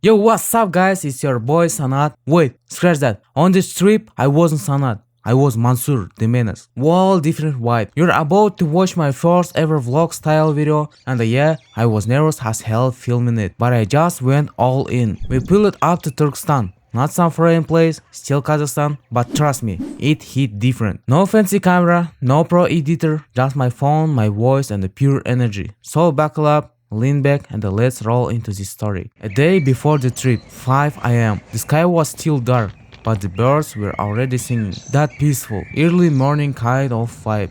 Yo, what's up guys, it's your boy Sanat. Wait, scratch that. On this trip, I wasn't Sanat. I was Mansoor, the Menace. Whole different vibe. You're about to watch my first ever vlog style video, and yeah, I was nervous as hell filming it, but I just went all in. We pulled up to Turkestan. Not some foreign place, still Kazakhstan, but trust me, it hit different. No fancy camera, no pro editor, just my phone, my voice and the pure energy. So buckle up, lean back and let's roll into this story. A day before the trip, 5 AM. The sky was still dark, but the birds were already singing. That peaceful, early morning kind of vibe.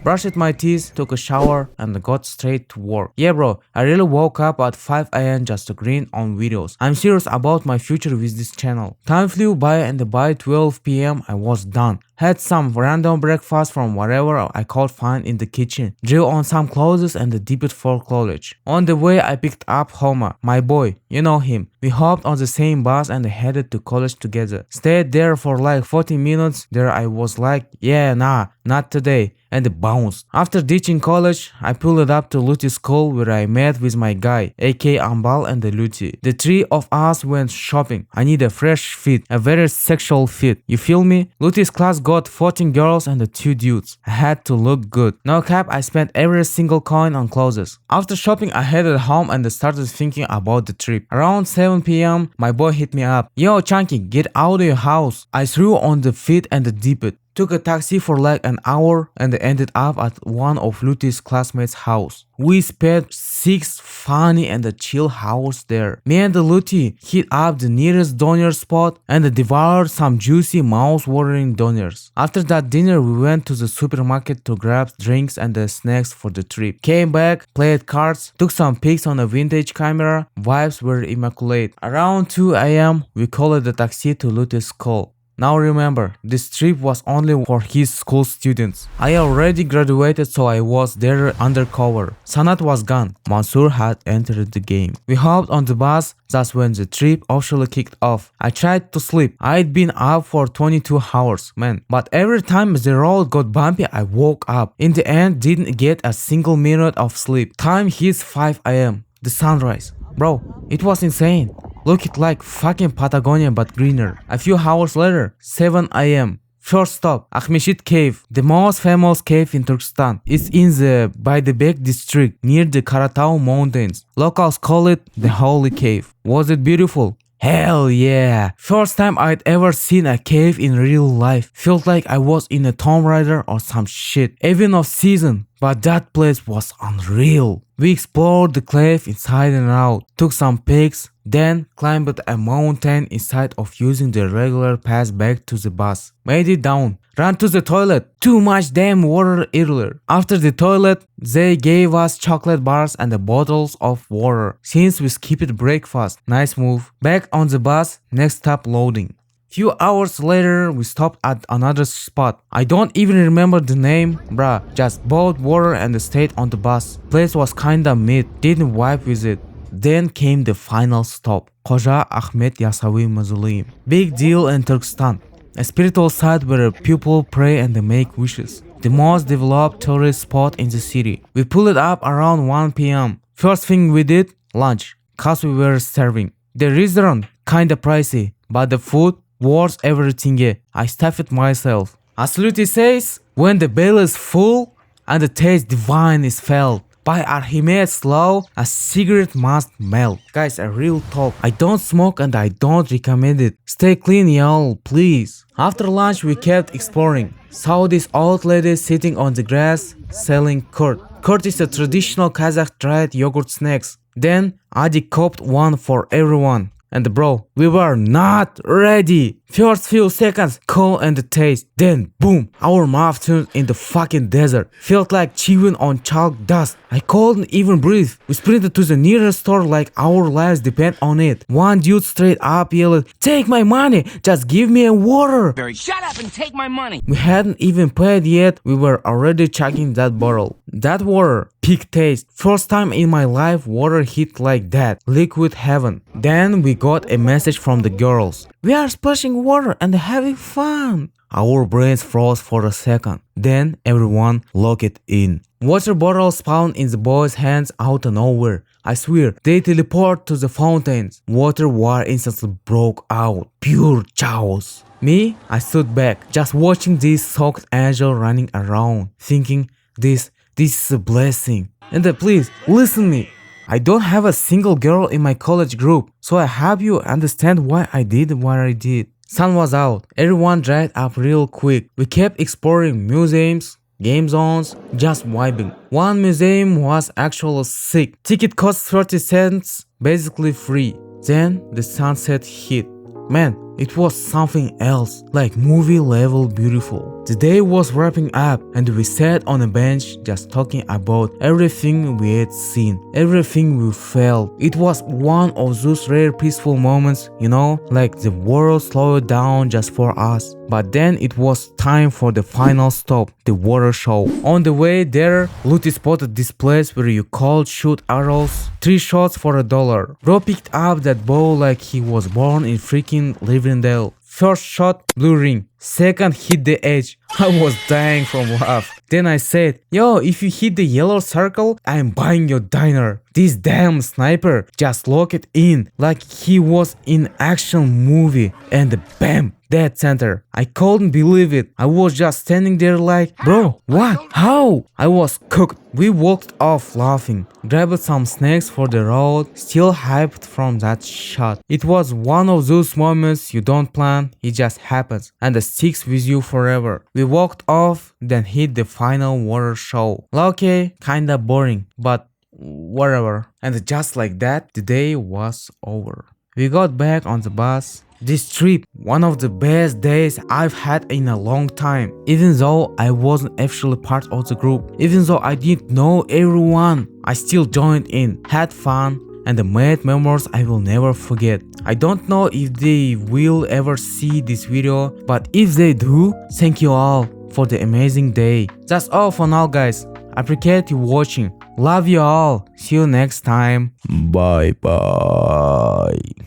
Brushed my teeth, took a shower, and got straight to work. Yeah bro, I really woke up at 5 AM just to grind on videos. I'm serious about my future with this channel. Time flew by and by 12 PM I was done. Had some random breakfast from whatever I could find in the kitchen. Drew on some clothes and dipped for college. On the way I picked up Khoja, my boy, you know him. We hopped on the same bus and headed to college together. Stayed there for like 40 minutes. There I was like, yeah, nah, not today. And bounced. After ditching college, I pulled up to Luti school where I met with my guy, aka Ambal and the Luti. The three of us went shopping. I need a fresh fit, a very sexual fit. You feel me? Luti's class got 14 girls and 2 dudes. I had to look good. No cap, I spent every single coin on clothes. After shopping, I headed home and started thinking about the trip. Around 7 PM, my boy hit me up. Yo, Chunky, get out of your house. I threw on the fit and dipped. Took a taxi for like an hour and ended up at one of Luti's classmates' house. We spent 6 funny and chill hours there. Me and the Luti hit up the nearest doner spot and devoured some juicy mouth-watering doners. After that dinner, we went to the supermarket to grab drinks and snacks for the trip. Came back, played cards, took some pics on a vintage camera. Vibes were immaculate. Around 2 AM, we called the taxi to Luti's school. Now remember, this trip was only for his school students. I already graduated, so I was there undercover. Sanat was gone. Mansoor had entered the game. We hopped on the bus. That's when the trip officially kicked off. I tried to sleep. I'd been up for 22 hours, man. But every time the road got bumpy, I woke up. In the end, didn't get a single minute of sleep. Time hits 5 AM. The sunrise. Bro, it was insane. Looked like fucking Patagonia but greener. A few hours later, 7 AM. First stop, Akmeshit Cave, the most famous cave in Turkestan. It's in the Baydebek district near the Karatau mountains. Locals call it the Holy Cave. Was it beautiful? Hell yeah! First time I'd ever seen a cave in real life. Felt like I was in a Tomb Raider or some shit. Even off season. But that place was unreal. We explored the cave inside and out, took some pics, then climbed a mountain instead of using the regular path back to the bus. Made it down, ran to the toilet, too much damn water earlier. After the toilet, they gave us chocolate bars and the bottles of water, since we skipped breakfast. Nice move. Back on the bus, next stop loading. Few hours later, we stopped at another spot. I don't even remember the name, bruh. Just bought water and stayed on the bus. Place was kinda mid, didn't vibe with it. Then came the final stop, Khoja Ahmed Yasawi Mausoleum. Big deal in Turkestan. A spiritual site where people pray and make wishes. The most developed tourist spot in the city. We pulled up around 1 PM. First thing we did, lunch, cause we were starving. The restaurant, kinda pricey, but the food, worth everything. I stuffed myself. As Luti says, when the belly is full and the taste divine is felt. By Archimed's law, a cigarette must melt. Guys, a real talk. I don't smoke and I don't recommend it. Stay clean, y'all, please. After lunch, we kept exploring. Saw this old lady sitting on the grass selling curd. Curd is a traditional Kazakh dried yogurt snacks. Then Adi copped one for everyone. And bro, we were not ready. First few seconds, cool and the taste. Then boom, our mouth turned into fucking desert. Felt like chewing on chalk dust. I couldn't even breathe. We sprinted to the nearest store like our lives depend on it. One dude straight up yelled, "Take my money, just give me a water." Barry, shut up and take my money. We hadn't even paid yet, we were already chugging that bottle. That water, peak taste. First time in my life water hit like that. Liquid heaven. Then we got a message from the girls. "We are splashing water and having fun." Our brains froze for a second. Then everyone locked in. Water bottles spawned in the boys' hands out of nowhere. I swear, they teleport to the fountains. Water war instantly broke out. Pure chaos. Me, I stood back, just watching this soaked angel running around, thinking, this is a blessing. And please, listen me. I don't have a single girl in my college group, so I hope you understand why I did what I did. Sun was out, everyone dried up real quick. We kept exploring museums, game zones, just vibing. One museum was actually sick. Ticket cost 30 cents, basically free. Then the sunset hit. Man, it was something else, like movie level beautiful. The day was wrapping up and we sat on a bench just talking about everything we had seen, everything we felt. It was one of those rare peaceful moments, you know, like the world slowed down just for us. But then it was time for the final stop, the water show. On the way there, Luti spotted this place where you could shoot arrows, 3 shots for $1. Bro picked up that bow like he was born in freaking Rivendell. First shot, blue ring. Second hit the edge. I was dying from laugh. Then I said, yo, if you hit the yellow circle, I'm buying your diner. This damn sniper just locked it in like he was in action movie. And bam, dead center. I couldn't believe it. I was just standing there like, bro, what? How? I was cooked. We walked off laughing, grabbed some snacks for the road, still hyped from that shot. It was one of those moments you don't plan, it just happens, and it sticks with you forever. We walked off, then hit the final water show. Okay, kinda boring, but whatever. And just like that, the day was over. We got back on the bus. This trip, one of the best days I've had in a long time. Even though I wasn't actually part of the group, even though I didn't know everyone, I still joined in, had fun, and made memories I will never forget. I don't know if they will ever see this video, but if they do, thank you all for the amazing day. That's all for now, guys. I appreciate you watching. Love you all. See you next time. Bye bye.